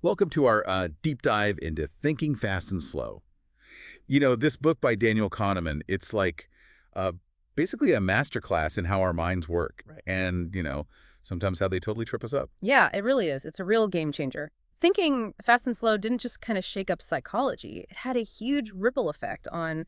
Welcome to our deep dive into thinking fast and slow. This book by Daniel Kahneman, it's like uh, basically a masterclass in how our minds work Right. and, sometimes how they totally trip us up. Yeah, it really is. It's a real game changer. Thinking fast and slow didn't just kind of shake up psychology. It had a huge ripple effect on,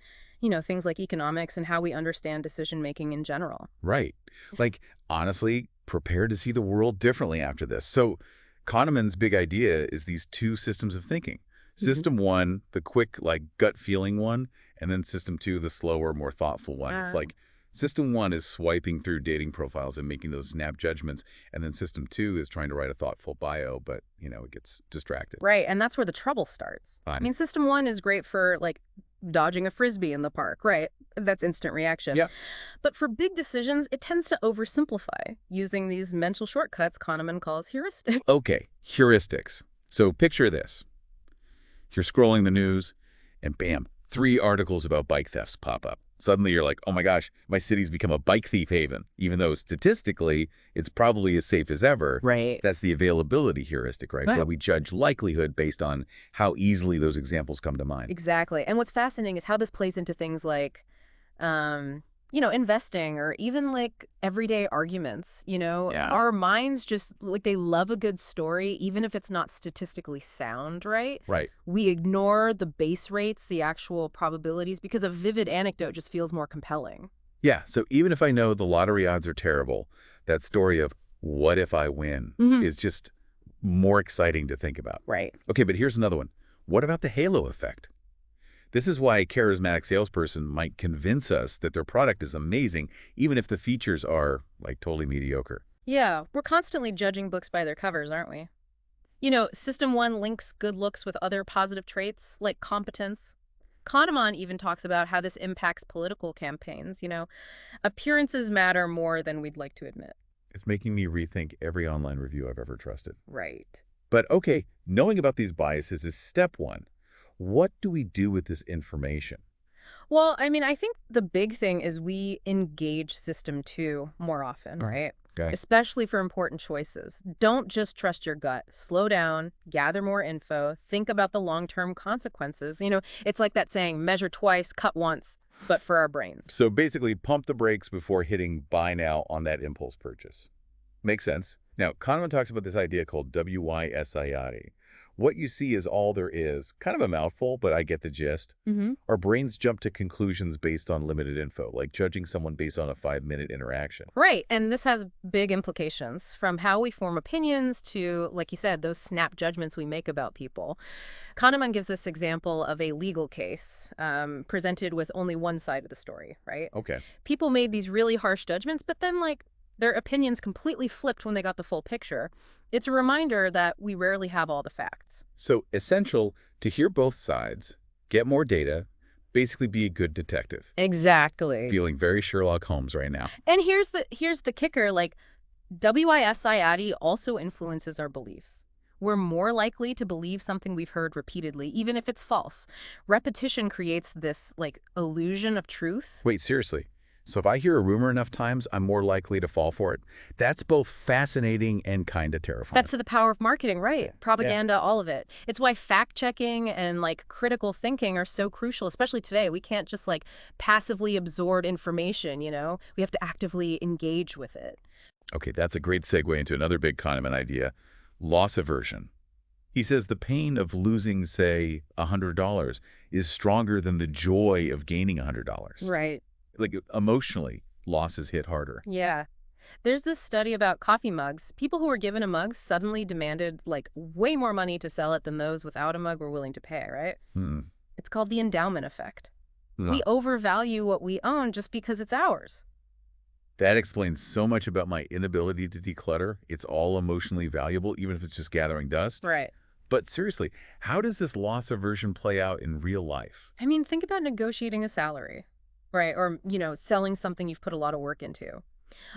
things like economics and how we understand decision making in general. Right. Like, honestly, prepare to see the world differently after this. So Kahneman's big idea is these two systems of thinking. Mhm. System one, the quick, like, gut feeling one, and then system two, the slower, more thoughtful one. It's Uh, like system one is swiping through dating profiles and making those snap judgments, and then system two is trying to write a thoughtful bio, but, it gets distracted. right, and that's where the trouble starts. I Fine. mean, system one is great for dodging a frisbee in the park, right? That's instant reaction. Yeah. But for big decisions, it tends to oversimplify using these mental shortcuts Kahneman calls heuristics. Okay, heuristics. So picture this. You're scrolling the news, and bam, 3 articles about bike thefts pop up. Suddenly you're like, oh my gosh, my city's become a bike thief haven, even though statistically it's probably as safe as ever. Right. That's the availability heuristic, right? Where Right. we judge likelihood based on how easily those examples come to mind. Exactly. And what's fascinating is how this plays into things like, um, investing or even everyday arguments. Yeah. Our minds just they love a good story, even if it's not statistically sound, right? Right. We ignore the base rates, the actual probabilities, because a vivid anecdote just feels more compelling. Yeah. So even if I know the lottery odds are terrible, that story of what if I win Hmm. is just more exciting to think about. Right. Okay, but here's another one. What about the halo effect? This is why a charismatic salesperson might convince us that their product is amazing, even if the features are, like, totally mediocre. Yeah, we're constantly judging books by their covers, aren't we? System one links good looks with other positive traits like competence. Kahneman even talks about how this impacts political campaigns. Appearances matter more than we'd like to admit. It's making me rethink every online review I've ever trusted. Right. But okay, knowing about these biases is step one. What do we do with this information? Well, I mean, I think the big thing is we engage system two more often, right? Okay. Especially for important choices. Don't just trust your gut. Slow down, gather more info, think about the long-term consequences. It's like that saying, measure twice, cut once, but for our brains. So basically, pump the brakes before hitting buy now on that impulse purchase. Makes sense. Now, Kahneman talks about this idea called WYSIAD. What you see is all there is. Kind of a mouthful, but I get the gist. Hmm. Our brains jump to conclusions based on limited info, like judging someone based on a 5-minute interaction. Right. And this has big implications from how we form opinions to, like you said, those snap judgments we make about people. Kahneman gives this example of a legal case presented with only one side of the story, right? Okay. People made these really harsh judgments, but then, their opinions completely flipped when they got the full picture. It's a reminder that we rarely have all the facts. So essential to hear both sides, get more data, basically be a good detective. Exactly. Feeling very Sherlock Holmes right now. And here's the kicker, WISIAD also influences our beliefs. We're more likely to believe something we've heard repeatedly, even if it's false. Repetition creates this, illusion of truth. Wait, seriously. So if I hear a rumor enough times, I'm more likely to fall for it. That's both fascinating and kind of terrifying. That's the power of marketing, right? Yeah. Propaganda, all of it. It's why fact-checking and, critical thinking are so crucial, especially today. We can't just, passively absorb information, We have to actively engage with it. Okay, that's a great segue into another big Kahneman idea, loss aversion. He says the pain of losing, say, $100 is stronger than the joy of gaining $100. Right. Like, emotionally, losses hit harder. Yeah. There's this study about coffee mugs. People who were given a mug suddenly demanded, way more money to sell it than those without a mug were willing to pay, right? Hmm. It's called the endowment effect. Ugh. We overvalue what we own just because it's ours. That explains so much about my inability to declutter. It's all emotionally valuable, even if it's just gathering dust. Right. But seriously, how does this loss aversion play out in real life? I mean, think about negotiating a salary, right? Or, selling something you've put a lot of work into.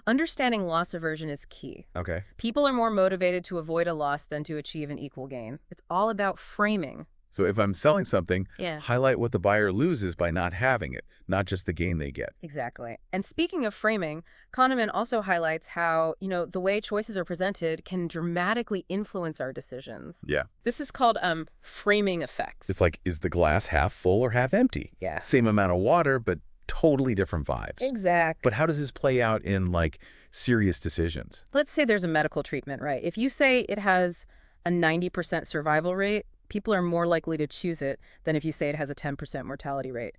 Understanding loss aversion is key. Okay. People are more motivated to avoid a loss than to achieve an equal gain. It's all about framing. So if I'm selling something, Yeah. highlight what the buyer loses by not having it, not just the gain they get. Exactly. And speaking of framing, Kahneman also highlights how, the way choices are presented can dramatically influence our decisions. Yeah. This is called framing It's effects. like, is the glass half full or half empty? Yeah. Same amount of water, but totally different vibes. Exact. But how does this play out in, like, serious decisions? Let's say there's a medical treatment, right? If you say it has a 90% survival rate, people are more likely to choose it than if you say it has a 10% mortality rate.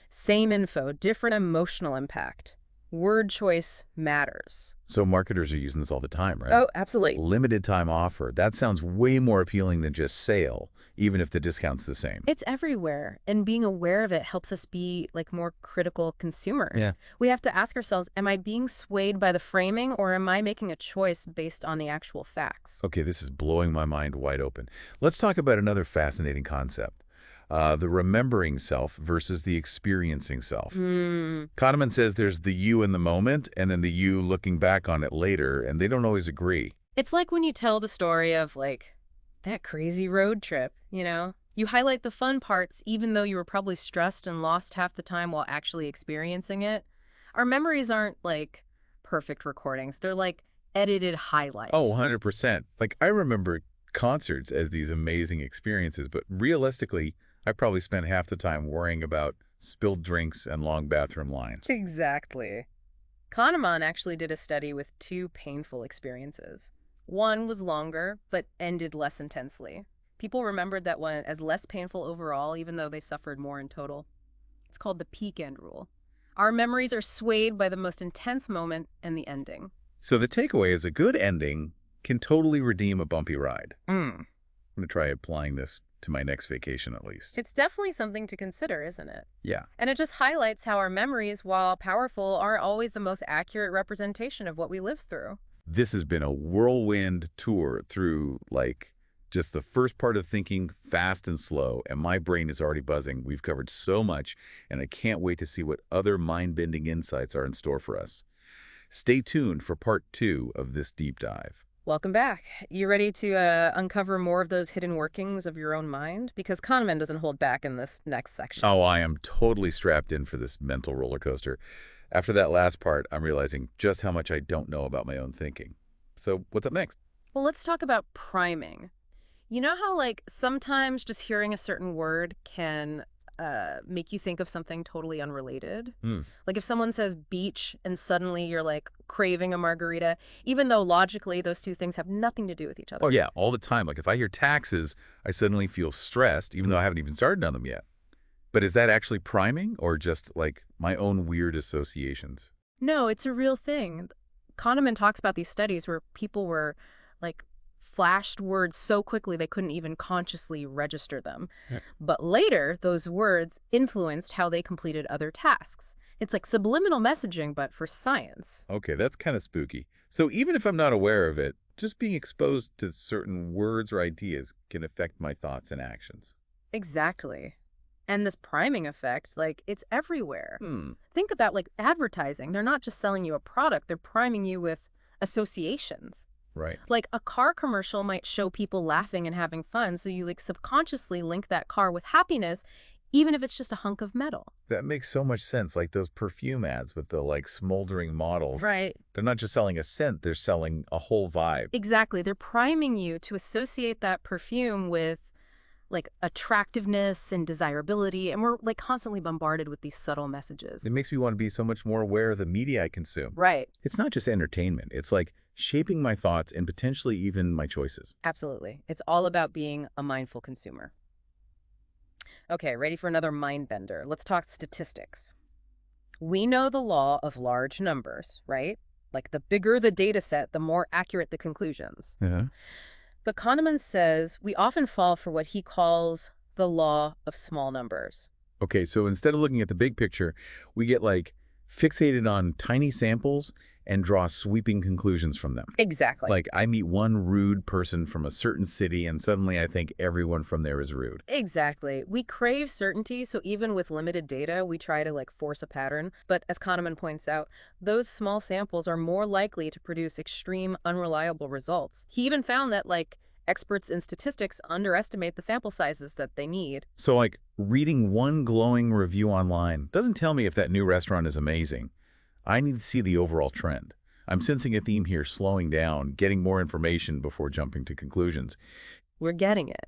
Same info, different emotional impact. Word choice matters. So marketers are using this all the time, right? Oh, absolutely. Limited time offer. That sounds way more appealing than just sale, even if the discount's the same. It's everywhere, and being aware of it helps us be more critical consumers. Yeah. We have to ask ourselves, am I being swayed by the framing, or am I making a choice based on the actual facts? Okay, this is blowing my mind wide open. Let's talk about another fascinating concept. The remembering self versus the experiencing self. Kahneman says there's the you in the moment and then the you looking back on it later, and they don't always agree. It's like when you tell the story of, that crazy road trip, You highlight the fun parts even though you were probably stressed and lost half the time while actually experiencing it. Our memories aren't, perfect recordings. They're, edited highlights. Oh, 100%. Like, I remember concerts as these amazing experiences, but realistically, I probably spent half the time worrying about spilled drinks and long bathroom lines. Exactly. Kahneman actually did a study with two painful experiences. One was longer, but ended less intensely. People remembered that one as less painful overall, even though they suffered more in total. It's called the peak end rule. Our memories are swayed by the most intense moment and the ending. So the takeaway is a good ending can totally redeem a bumpy ride. Mm. I'm going to try applying this to my next vacation at least. It's definitely something to consider, isn't it? Yeah. And it just highlights how our memories, while powerful, aren't always the most accurate representation of what we live through. This has been a whirlwind tour through, just the first part of thinking fast and slow, and my brain is already buzzing. We've covered so much, and I can't wait to see what other mind-bending insights are in store for us. Stay tuned for part 2 of this deep dive. Welcome back. You ready to uncover more of those hidden workings of your own mind? Because Kahneman doesn't hold back in this next section. Oh, I am totally strapped in for this mental roller coaster. After that last part, I'm realizing just how much I don't know about my own thinking. So what's up next? Well, let's talk about priming. You know how, sometimes just hearing a certain word can make you think of something totally unrelated? Like if someone says beach and suddenly you're, craving a margarita, even though logically those two things have nothing to do with each other. Oh, yeah, all the time. Like if I hear taxes, I suddenly feel stressed, even though I haven't even started on them yet. But is that actually priming or just, my own weird associations? No, it's a real thing. Kahneman talks about these studies where people were, flashed words so quickly they couldn't even consciously register them. Yeah. But later, those words influenced how they completed other tasks. It's like subliminal messaging, but for science. Okay, that's kind of spooky. So even if I'm not aware of it, just being exposed to certain words or ideas can affect my thoughts and actions. Exactly. And this priming effect, it's everywhere. Hmm. Think about, advertising. They're not just selling you a product, they're priming you with associations. Right. Like a car commercial might show people laughing and having fun, so you subconsciously link that car with happiness, even if it's just a hunk of metal. That makes so much sense. Like those perfume ads with the smoldering models. Right. They're not just selling a scent, they're selling a whole vibe. Exactly. They're priming you to associate that perfume with attractiveness and desirability, and we're constantly bombarded with these subtle messages. It makes me want to be so much more aware of the media I consume. Right. It's not just entertainment. It's shaping my thoughts and potentially even my choices. Absolutely. It's all about being a mindful consumer. Okay, ready for another mind bender. Let's talk statistics. We know the law of large numbers, right? The bigger the data set, the more accurate the conclusions. Yeah. But Kahneman says we often fall for what he calls the law of small numbers. Okay, so instead of looking at the big picture, we get fixated on tiny samples and draw sweeping conclusions from them. Exactly. I meet one rude person from a certain city and suddenly I think everyone from there is rude. Exactly. We crave certainty, so even with limited data, we try to force a pattern. But as Kahneman points out, those small samples are more likely to produce extreme, unreliable results. He even found that experts in statistics underestimate the sample sizes that they need. So like reading one glowing review online doesn't tell me if that new restaurant is amazing. I need to see the overall trend. I'm sensing a theme here, slowing down, getting more information before jumping to conclusions. We're getting it.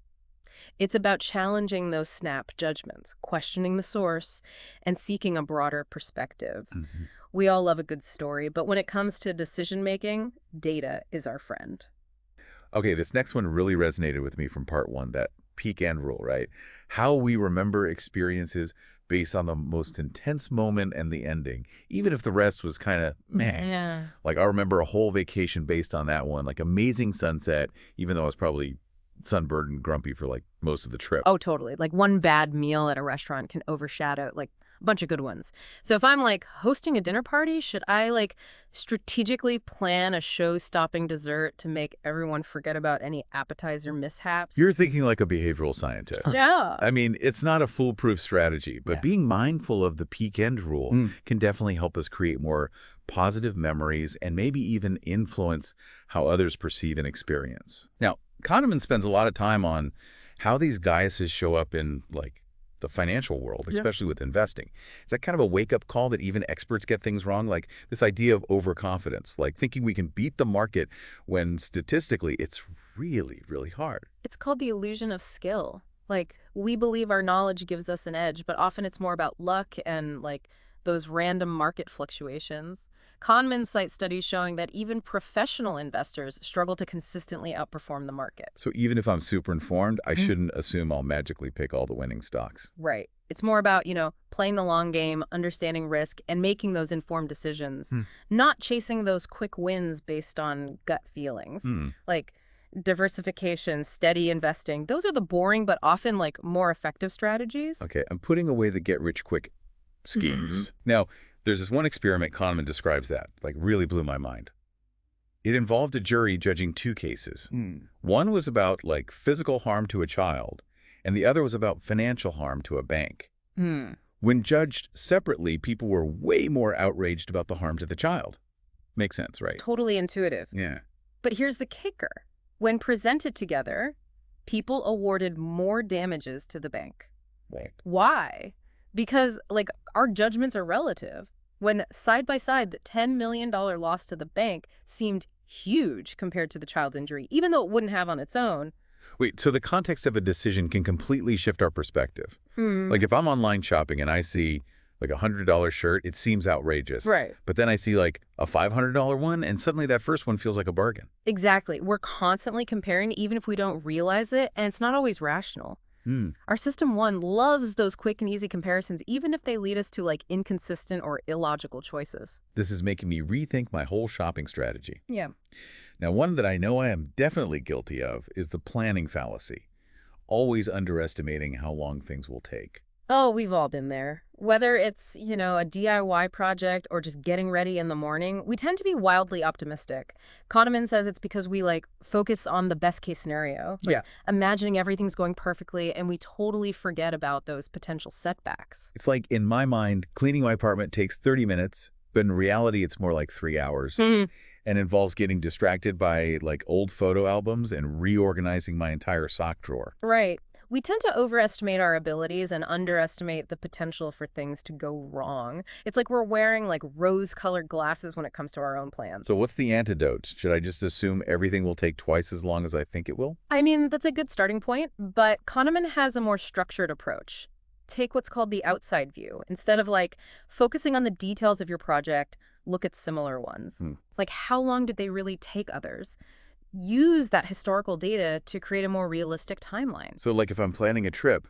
It's about challenging those snap judgments, questioning the source, and seeking a broader perspective. We all love a good story, but when it comes to decision-making, data is our friend. Okay, this next one really resonated with me from part one, that peak-end rule, right? How we remember experiences based on the most intense moment and the ending, even if the rest was kind of meh. Yeah. Like I remember a whole vacation based on that one, like amazing sunset, even though I was probably sunburned and grumpy for like most of the trip. Oh, totally. Like one bad meal at a restaurant can overshadow like a bunch of good ones. So if I'm like hosting a dinner party, should I like strategically plan a show-stopping dessert to make everyone forget about any appetizer mishaps? You're thinking like a behavioral scientist. Yeah. I mean, it's not a foolproof strategy, but Yeah. being mindful of the peak end rule can definitely help us create more positive memories and maybe even influence how others perceive an experience. Now, Kahneman spends a lot of time on how these biases show up in like the financial world, especially with investing. Is that kind of a wake-up call that even experts get things wrong? Like this idea of overconfidence, like thinking we can beat the market when statistically it's really, really hard. It's called the illusion of skill. Like, we believe our knowledge gives us an edge, but often it's more about luck and, like, those random market fluctuations. Kahneman cites studies showing that even professional investors struggle to consistently outperform the market. So even if I'm super informed, I shouldn't assume I'll magically pick all the winning stocks. Right. It's more about, playing the long game, understanding risk, and making those informed decisions, not chasing those quick wins based on gut feelings. Like, diversification, steady investing, those are the boring but often like more effective strategies. Okay, I'm putting away the get-rich-quick schemes. Now, there's this one experiment Kahneman describes that, like, really blew my mind. It involved a jury judging two cases. One was about, like, physical harm to a child, and the other was about financial harm to a bank. When judged separately, people were way more outraged about the harm to the child. Makes sense, right? Totally intuitive. Yeah. But here's the kicker. When presented together, people awarded more damages to the bank. Right. Why? Because, like, our judgments are relative. When side by side, the $10 million loss to the bank seemed huge compared to the child's injury, even though it wouldn't have on its own. Wait, so the context of a decision can completely shift our perspective. Like if I'm online shopping and I see like a $100 shirt, it seems outrageous. Right. But then I see like a $500 one and suddenly that first one feels like a bargain. Exactly. We're constantly comparing, even if we don't realize it, and it's not always rational. Our system one loves those quick and easy comparisons, even if they lead us to like inconsistent or illogical choices. This is making me rethink my whole shopping strategy. Yeah. Now, one that I know I am definitely guilty of is the planning fallacy. Always underestimating how long things will take. Oh, we've all been there. Whether it's, a DIY project or just getting ready in the morning, we tend to be wildly optimistic. Kahneman says it's because we, focus on the best-case scenario. Imagining everything's going perfectly, and we totally forget about those potential setbacks. It's like, in my mind, cleaning my apartment takes 30 minutes, but in reality, it's more like 3 hours. And involves getting distracted by, old photo albums and reorganizing my entire sock drawer. Right. We tend to overestimate our abilities and underestimate the potential for things to go wrong. It's like we're wearing rose-colored glasses when it comes to our own plans. So what's the antidote? Should I just assume everything will take twice as long as I think it will? I mean, that's a good starting point, but Kahneman has a more structured approach. Take what's called the outside view. Instead of focusing on the details of your project, look at similar ones. Like, how long did they really take others? Use that historical data to create a more realistic timeline. So if I'm planning a trip,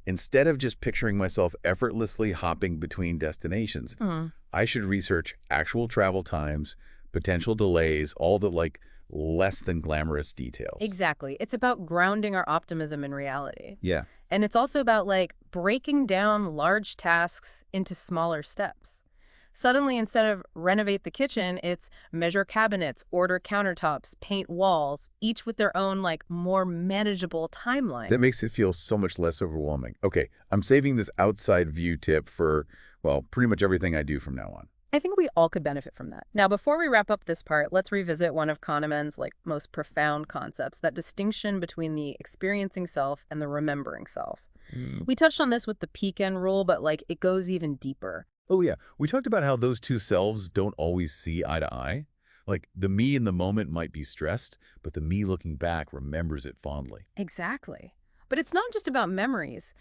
instead of just picturing myself effortlessly hopping between destinations, I should research actual travel times, potential delays, all the less than glamorous details. Exactly. It's about grounding our optimism in reality. Yeah. And it's also about breaking down large tasks into smaller steps. Suddenly, instead of renovate the kitchen, it's measure cabinets, order countertops, paint walls, each with their own, more manageable timeline. That makes it feel so much less overwhelming. Okay, I'm saving this outside view tip for, well, pretty much everything I do from now on. I think we all could benefit from that. Now, before we wrap up this part, let's revisit one of Kahneman's most profound concepts, that distinction between the experiencing self and the remembering self. Mm. We touched on this with the peak-end rule, but it goes even deeper. Oh, yeah. We talked about how those two selves don't always see eye to eye. Like, the me in the moment might be stressed, but the me looking back remembers it fondly. Exactly. But it's not just about memories.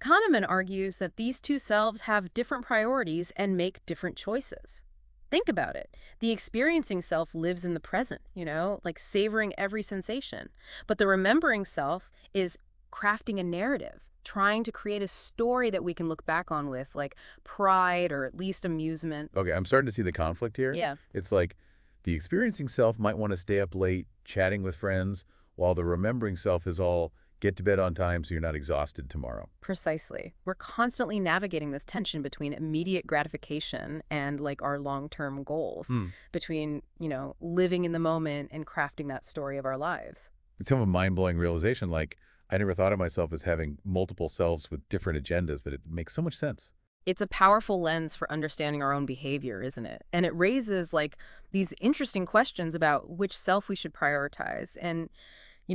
Kahneman argues that these two selves have different priorities and make different choices. Think about it. The experiencing self lives in the present, savoring every sensation. But the remembering self is crafting a narrative, trying to create a story that we can look back on with, pride or at least amusement. Okay, I'm starting to see the conflict here. Yeah, It's like the experiencing self might want to stay up late chatting with friends, while the remembering self is all get to bed on time so you're not exhausted tomorrow. precisely. We're constantly navigating this tension between immediate gratification and our long-term goals, Hmm. between, living in the moment and crafting that story of our lives. It's kind of a mind-blowing realization. Like, I never thought of myself as having multiple selves with different agendas, but it makes so much sense. It's a powerful lens for understanding our own behavior, isn't it? And it raises these interesting questions about which self we should prioritize and,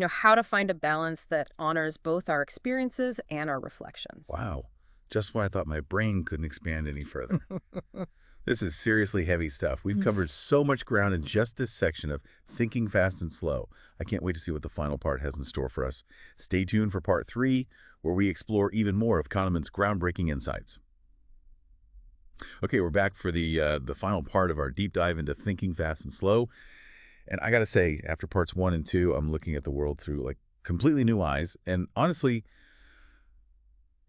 how to find a balance that honors both our experiences and our reflections. Wow. Just when I thought my brain couldn't expand any further. This is seriously heavy stuff. We've covered so much ground in just this section of Thinking Fast and Slow. I can't wait to see what the final part has in store for us. Stay tuned for part 3, where we explore even more of Kahneman's groundbreaking insights. Okay, we're back for the final part of our deep dive into Thinking Fast and Slow. And I got to say, after parts 1 and 2, I'm looking at the world through completely new eyes. And honestly,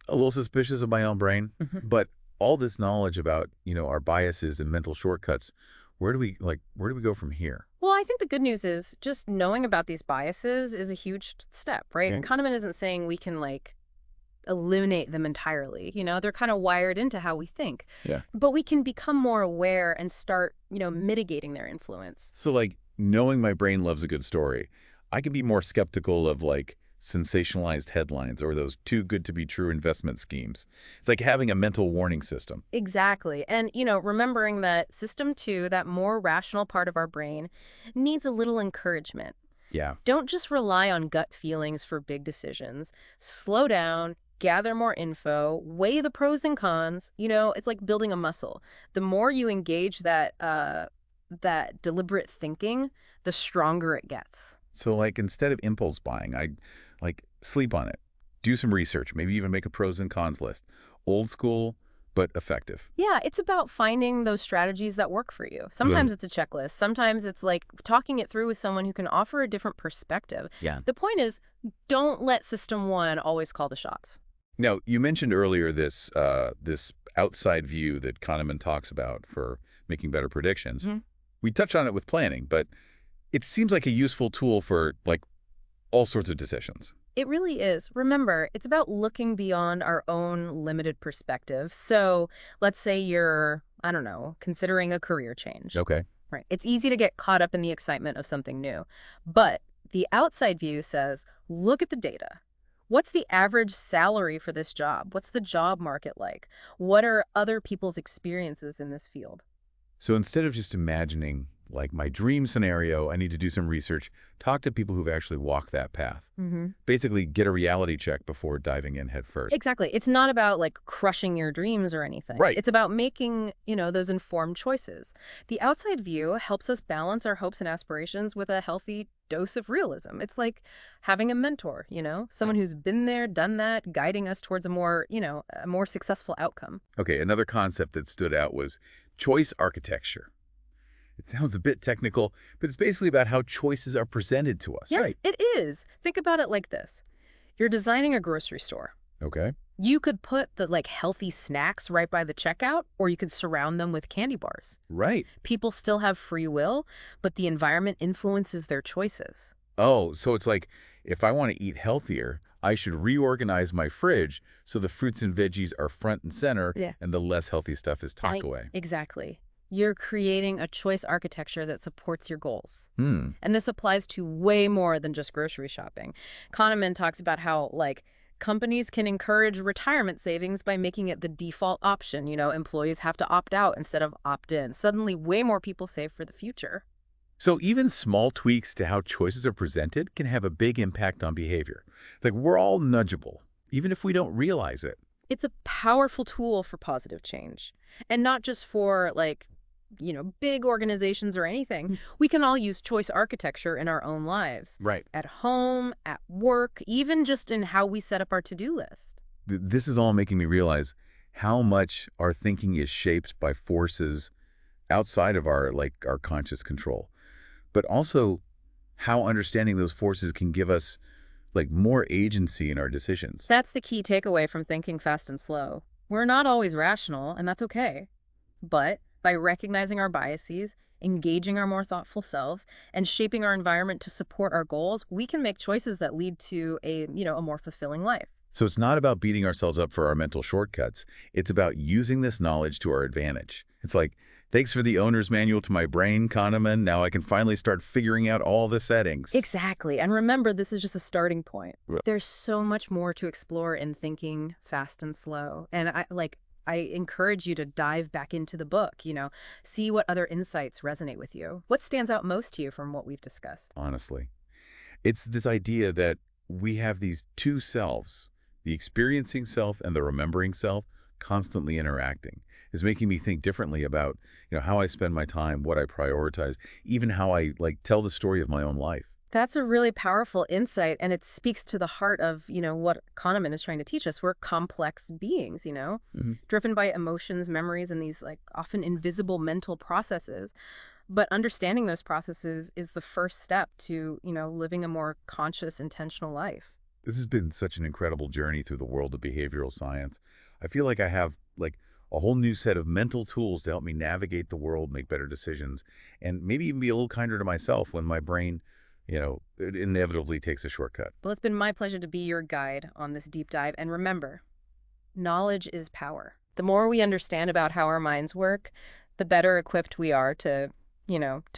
a little suspicious of my own brain. Mhm. But all this knowledge about, our biases and mental shortcuts, where do we go from here? Well, I think the good news is just knowing about these biases is a huge step, right? Okay. Kahneman isn't saying we can eliminate them entirely. They're kind of wired into how we think. Yeah. But we can become more aware and start, mitigating their influence. So knowing my brain loves a good story, I can be more skeptical of sensationalized headlines or those too good to be true investment schemes. It's like having a mental warning system. Exactly. And, remembering that system 2, that more rational part of our brain, needs a little encouragement. Yeah. Don't just rely on gut feelings for big decisions. Slow down, gather more info, weigh the pros and cons. It's like building a muscle. The more you engage that deliberate thinking, the stronger it gets. So instead of impulse buying, I sleep on it, do some research, maybe even make a pros and cons list. Old school, but effective. Yeah, it's about finding those strategies that work for you. Sometimes it's a checklist. Sometimes it's talking it through with someone who can offer a different perspective. Yeah. The point is, don't let System 1 always call the shots. Now, you mentioned earlier this outside view that Kahneman talks about for making better predictions. Mhm. We touched on it with planning, but it seems like a useful tool for all sorts of decisions. It really is. Remember, it's about looking beyond our own limited perspective. So let's say you're, I don't know, considering a career change. Okay. Right. It's easy to get caught up in the excitement of something new. But the outside view says, look at the data. What's the average salary for this job? What's the job market like? What are other people's experiences in this field? So instead of just imagining my dream scenario, I need to do some research, talk to people who've actually walked that path. Mm-hmm. Basically, get a reality check before diving in head first. Exactly. It's not about crushing your dreams or anything. Right. It's about making, those informed choices. The outside view helps us balance our hopes and aspirations with a healthy dose of realism. It's like having a mentor, someone who's been there, done that, guiding us towards a more successful outcome. Okay, another concept that stood out was choice architecture. It sounds a bit technical, but it's basically about how choices are presented to us, Yeah, right? it is. Think about it like this. You're designing a grocery store. Okay. You could put the healthy snacks right by the checkout, or you could surround them with candy bars. Right. People still have free will, but the environment influences their choices. Oh, so it's like if I want to eat healthier, I should reorganize my fridge so the fruits and veggies are front and center Yeah. and the less healthy stuff is tucked away. Exactly. You're creating a choice architecture that supports your goals. Hmm. And this applies to way more than just grocery shopping. Kahneman talks about how, Companies can encourage retirement savings by making it the default option. Employees have to opt out instead of opt in. Suddenly, way more people save for the future. So even small tweaks to how choices are presented can have a big impact on behavior. Like we're all nudgeable, even if we don't realize it. It's a powerful tool for positive change. And not just for, big organizations or anything. We can all use choice architecture in our own lives. Right. At home, at work, even just in how we set up our to-do list. This is all making me realize how much our thinking is shaped by forces outside of our conscious control, but also how understanding those forces can give us more agency in our decisions. That's the key takeaway from thinking fast and slow. We're not always rational, and that's okay. But by recognizing our biases, engaging our more thoughtful selves, and shaping our environment to support our goals, we can make choices that lead to a more fulfilling life. So it's not about beating ourselves up for our mental shortcuts. It's about using this knowledge to our advantage. It's like, thanks for the owner's manual to my brain, Kahneman. Now I can finally start figuring out all the settings. Exactly. And remember, this is just a starting point. Right. There's so much more to explore in thinking fast and slow. And I encourage you to dive back into the book, see what other insights resonate with you. What stands out most to you from what we've discussed? Honestly, it's this idea that we have these two selves, the experiencing self and the remembering self, constantly interacting, is making me think differently about, how I spend my time, what I prioritize, even how I tell the story of my own life. That's a really powerful insight, and it speaks to the heart of, what Kahneman is trying to teach us. We're complex beings, driven by emotions, memories, and these often invisible mental processes. But understanding those processes is the first step to, living a more conscious, intentional life. This has been such an incredible journey through the world of behavioral science. I feel like I have a whole new set of mental tools to help me navigate the world, make better decisions, and maybe even be a little kinder to myself when my brain, it inevitably takes a shortcut. Well, it's been my pleasure to be your guide on this deep dive. And remember, knowledge is power. The more we understand about how our minds work, the better equipped we are to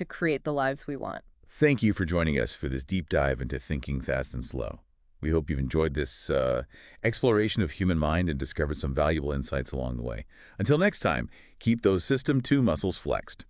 create the lives we want. Thank you for joining us for this deep dive into thinking fast and slow. We hope you've enjoyed this exploration of human mind and discovered some valuable insights along the way. Until next time, keep those System 2 muscles flexed.